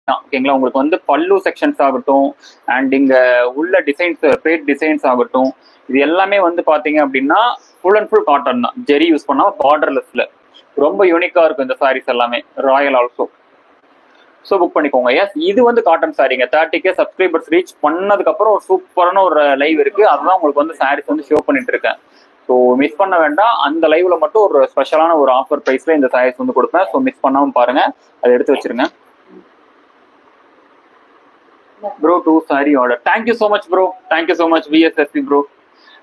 தான் ஓகேங்களா. உங்களுக்கு வந்து பல்லு செக்ஷன்ஸ் ஆகட்டும் அண்ட் இங்க உள்ள டிசைன்ஸ் பேட் டிசைன்ஸ் ஆகட்டும் இது எல்லாமே வந்து பாத்தீங்க அப்படின்னா ஃபுல் அண்ட் ஃபுல் காட்டன் தான், ஜெரி யூஸ் பண்ணாம பார்டர்லெஸ்ல ரொம்ப யூனிக்கா இருக்கும் இந்த சாரீஸ் எல்லாமே. Royal also. ஸோ புக் பண்ணிக்கோங்க. எஸ், இது வந்து காட்டன் சாரீங்க. 30K சப்ஸ்கிரைபர்ஸ் ரீச் பண்ணதுக்கு அப்புறம் ஒரு சூப்பரான ஒரு லைவ் இருக்கு, அதுதான் உங்களுக்கு வந்து சாரீஸ் வந்து ஷோ பண்ணிட்டு இருக்கேன். ஸோ மிஸ் பண்ண வேண்டாம். அந்த லைவ்ல மட்டும் ஒரு ஸ்பெஷலான ஒரு ஆஃபர் பிரைஸ்ல இந்த சாரீஸ் வந்து கொடுப்பேன். ஸோ மிஸ் பண்ணாம பாருங்க, அதை எடுத்து வச்சிருங்க. Bro 2 sorry order. Thank you so much bro, thank you so much VSSC bro.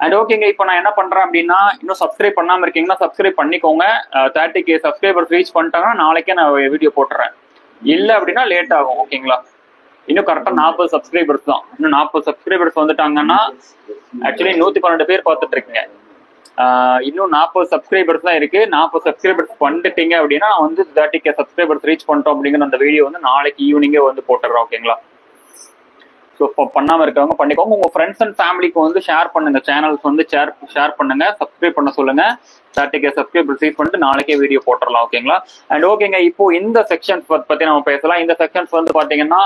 And ஓகேங்க, இப்போ நான் என்ன பண்றேன் அப்படின்னா, இன்னும் சப்ஸ்கிரைப் பண்ணாம இருக்கீங்கன்னா சப்ஸ்கிரைப் பண்ணிக்கோங்க. 30K சப்ஸ்கிரைபர்ஸ் ரீச் பண்ணிட்டாங்கன்னா நாளைக்கே நான் வீடியோ போட்டுறேன். இல்ல அப்படின்னா லேட் ஆகும் ஓகேங்களா. இன்னும் கரெக்டா 40 சப்ஸ்கிரைபர்ஸ் தான். இன்னும் 40 சப்ஸ்கிரைபர்ஸ் வந்துட்டாங்கன்னா, ஆக்சுவலி 112 பேர் பார்த்துட்டு இருக்கீங்க. இன்னும் 40 சப்ஸ்கிரைபர்ஸ் தான் இருக்கு. 40 சப்ஸ்கிரைபர்ஸ் பண்ணிட்டீங்க அப்படின்னா நான் வந்து 30K சப்ஸ்கிரைபர்ஸ் ரீச் பண்ணிட்டோம் அப்படிங்கிற அந்த வீடியோ வந்து நாளைக்கு ஈவினிங்கே வந்து போட்டுறேன் ஓகேங்களா. ஸோ பண்ணாம இருக்கவங்க பண்ணிக்கோங்க. உங்க ஃப்ரெண்ட்ஸ் அண்ட் ஃபேமிலிக்கு வந்து ஷேர் பண்ணுங்க, சேனல்ஸ் வந்து ஷேர் பண்ணுங்க, சப்ஸ்கிரைப் பண்ண சொல்லுங்க. 30K சப்ஸ்கிரைபர் ரீச் பண்ணிட்டு நாளைக்கே வீடியோ போட்டுடலாம் ஓகேங்களா. அண்ட் ஓகேங்க, இப்போ இந்த செக்ஷன்ஸ் பத்தி நம்ம பேசலாம். இந்த செக்ஷன்ஸ் வந்து பாத்தீங்கன்னா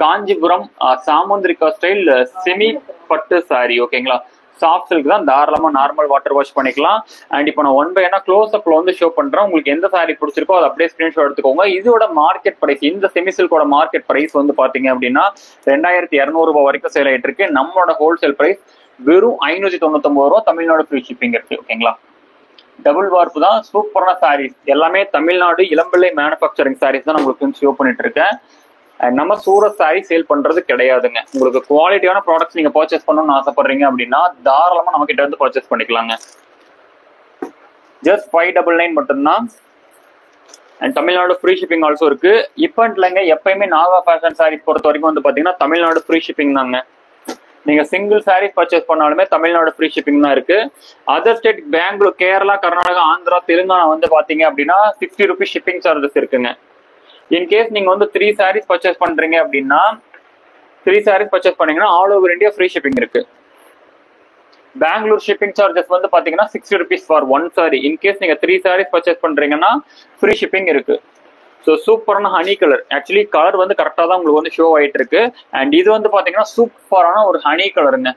காஞ்சிபுரம் சாமுந்திரிகா ஸ்டைல் செமி பட்டு சாரி ஓகேங்களா. சாஃப்ட் சில்க் தான், தாராளமா நார்மல் வாட்டர் வாஷ் பண்ணிக்கலாம். அண்ட் இப்போ நான் 1 by 1 க்ளோஸ் அப்ல வந்து ஷோ பண்றேன். உங்களுக்கு எந்த சாரி பிடிச்சிருக்கோ அதை அப்படியே ஸ்கிரீன்ஷாட் எடுத்துக்கோங்க. இதோட மார்க்கெட் பிரைஸ், இந்த செமி சில்கோட மார்க்கெட் பிரைஸ் வந்து பாத்தீங்க அப்படின்னா 2200 ரூபாய் வரைக்கும் சேல் ஆயிட்டு இருக்கு. நம்மளோட ஹோல்சேல் பிரைஸ் வெறும் 599 ரூபா. தமிழ்நாடு ஃப்ரீ ஷிப்பிங் இருக்கு ஓகேங்களா. டபுள் வார்ப்பு தான், சூப்பரான சாரீஸ் எல்லாமே தமிழ்நாடு இளம்பிள்ளை மேனுஃபேக்சரிங் சாரீஸ் தான் உங்களுக்கு ஷோ பண்ணிட்டு இருக்கேன். நம்ம சூரத் சாரி சேல் பண்றது கிடையாதுங்க. உங்களுக்கு குவாலிட்டியான ப்ராடக்ட்ஸ் நீங்க பர்ச்சேஸ் பண்ணணும்னு ஆசைப்படுறீங்க அப்படின்னா தாராளமா நம்ம கிட்ட வந்து பர்ச்சேஸ் பண்ணிக்கலாங்க. ஜஸ்ட் 599 மட்டும்தான். And Tamil Nadu free shipping also இருக்கு. இப்போ இல்லைங்க, எப்பயுமே நாகா ஃபேஷன் சாரீஸ் பொறுத்த வரைக்கும் வந்து பாத்தீங்கன்னா தமிழ்நாடு ஃப்ரீ ஷிப்பிங் தாங்க. நீங்க சிங்கிள் சாரீஸ் பர்ச்சேஸ் பண்ணாலுமே தமிழ்நாடு ஃப்ரீ ஷிப்பிங் தான் இருக்கு. அதர் ஸ்டேட் பெங்களூர், கேரளா, கர்நாடகா, ஆந்திரா, தெலுங்கானா வந்து பாத்தீங்க அப்படின்னா 60 rupees ஷிப்பிங் சார்ஜஸ் இருக்குங்க. இன்கேஸ் நீங்க வந்து 3 சாரீஸ் பர்ச்சேஸ் பண்றீங்க அப்படின்னா 3 சாரீஸ் பர்ச்சேஸ் பண்ணீங்கன்னா all over India free shipping இருக்கு. பெங்களூர் ஷிப்பிங் சார்ஜஸ் வந்து பாத்தீங்கன்னா 60 rupees ஃபார் 1 சாரி. இன்கேஸ் நீங்க 3 சாரீஸ் பர்ச்சேஸ் பண்றீங்கன்னா ஃப்ரீ ஷிப்பிங் இருக்கு. ஸோ சூப்பரான ஹனி கலர், ஆக்சுவலி கலர் வந்து கரெக்டாக தான் உங்களுக்கு வந்து ஷோ ஆயிட்டு இருக்கு. அண்ட் இது வந்து பாத்தீங்கன்னா சூப்பரான ஒரு ஹனி கலருங்க.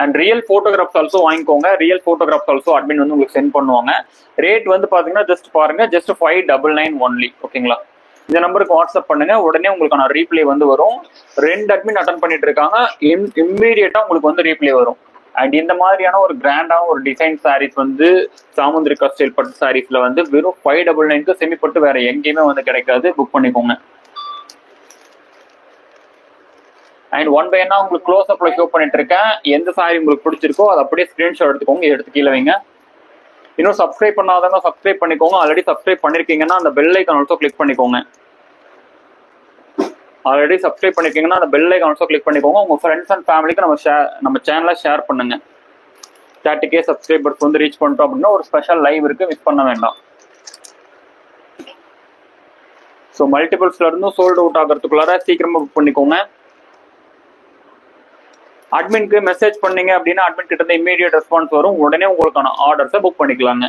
அண்ட் ரியல் போட்டோகிராஃப்ஸ் ஆல்சோ வாங்கிக்கோங்க. ரியல் போட்டோகிராஃப்ஸ் ஆல்சோ அட்மின் வந்து உங்களுக்கு சென்ட் பண்ணுவாங்க. ரேட் வந்து பாத்தீங்கன்னா ஜஸ்ட் பாருங்க, ஜஸ்ட் 599 ஒன்லி ஓகேங்களா. இந்த நம்பருக்கு வாட்ஸ்அப் பண்ணுங்க, உடனே உங்களுக்கான ரீப்ளே வந்து வரும். 2 அட்மின் அட்டன் பண்ணிட்டு இருக்காங்க, இம்மீடியட்டா உங்களுக்கு வந்து ரீப்ளே வரும். அண்ட் இந்த மாதிரியான ஒரு கிராண்டான ஒரு டிசைன் சாரீஸ் வந்து சாமுந்திரிகா ஸ்டைல் பட்டு சாரீஸ்ல வந்து வெறும் 599 செமி பட்டு வேற எங்கேயுமே வந்து கிடைக்காது. புக் பண்ணிக்கோங்க. அண்ட் 1 by 1 உங்களுக்கு க்ளோஸ் அப்ல ஷோ பண்ணிட்டு இருக்கேன். எந்த சாரி உங்களுக்கு பிடிச்சிருக்கோ அதை அப்படியே ஸ்கிரீன்ஷாட் எடுத்துக்கோங்க, எடுத்து கீழே வைங்க. இன்னும் சப்ஸ்கிரைப் பண்ணாதவங்க சப்ஸ்கிரைப் பண்ணிக்கோங்க. ஆல்ரெடி சப்ஸ்கிரைப் பண்ணிருக்கீங்கன்னா அந்த பெல் ஐக்கான் ஆல்சோ கிளிக் பண்ணிக்கோங்க. ஆல்ரெடி சப்ஸ்கிரைப் பண்ணிருக்கீங்கன்னா அந்த பெல் ஐக்கான் ஆல்சோ கிளிக் பண்ணிக்கோங்க. உங்க ஃப்ரெண்ட்ஸ் அண்ட் ஃபேமிலிக்கு நம்ம சேனலை ஷேர் பண்ணுங்க. 30K சப்ஸ்கிரைபர்ஸ் வந்து ரீச் பண்ணிட்டோம் அப்படின்னா ஒரு ஸ்பெஷல் லைவ் இருக்கு, மிஸ் பண்ண வேண்டாம். ஸோ மல்டிபிள்ஸ்ல இருந்தும் சோல்ட் அவுட் ஆகிறதுக்குள்ளார சீக்கிரமா புக் பண்ணிக்கோங்க. அட்மின்க்கு மெசேஜ் பண்ணீங்க அப்படின்னா அட்மின் கிட்ட இருந்து இமீடியட் ரெஸ்பான்ஸ் வரும். உடனே உங்களுக்கான ஆர்டர்ஸை புக் பண்ணிக்கலாங்க.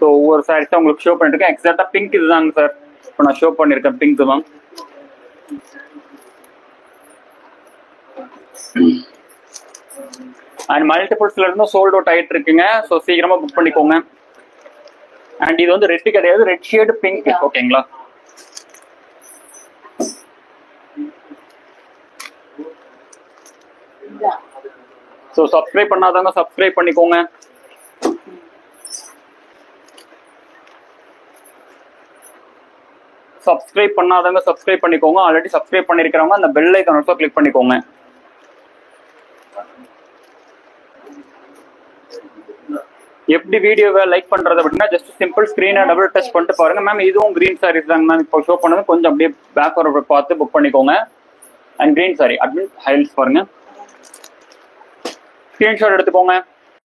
ஸோ ஒவ்வொரு சாரீஸும் உங்களுக்கு ஷோ பண்ணிருக்கேன். எக்ஸாக்டா பிங்க் இதுதாங்க சார் இப்போ நான் ஷோ பண்ணிருக்கேன், பிங்க் தான். அண்ட் மல்டிபிள்ஸ்ல இருந்தும் சோல்ட் அவுட் ஆயிட்டு இருக்குங்க. ஸோ சீக்கிரமா புக் பண்ணிக்கோங்க. அண்ட் இது வந்து ரெட் கிடையாது, ரெட் ஷேடு பிங்க் ஓகேங்களா. ஸோ சப்ஸ்கிரைப் பண்ணாதவங்க சப்ஸ்கிரைப் பண்ணிக்கோங்க. சப்ஸ்கிரைப் பண்ணாதவங்க சப்ஸ்கிரைப் பண்ணிக்கோங்க. ஆல்ரெடி சப்ஸ்கிரைப் பண்ணிருக்கிறவங்க அந்த பெல் ஐகான் ஆல்சோ கிளிக் பண்ணிக்கோங்க. எப்படி வீடியோவை லைக் பண்றது அப்படின்னா ஜஸ்ட் சிம்பிள் ஸ்கிரீனை டபுள் டச் பண்ணிட்டு பாருங்க. மேம் இதுவும் கிரீன் சாரீஸ் தாங்க மேம் இப்போ ஷோ பண்ணது, கொஞ்சம் அப்படியே பேக் வர பார்த்து புக் பண்ணிக்கோங்க. And green sorry admin highlights பாருங்க, ஸ்கிரீன்ஷாட் எடுத்துக்கோங்க.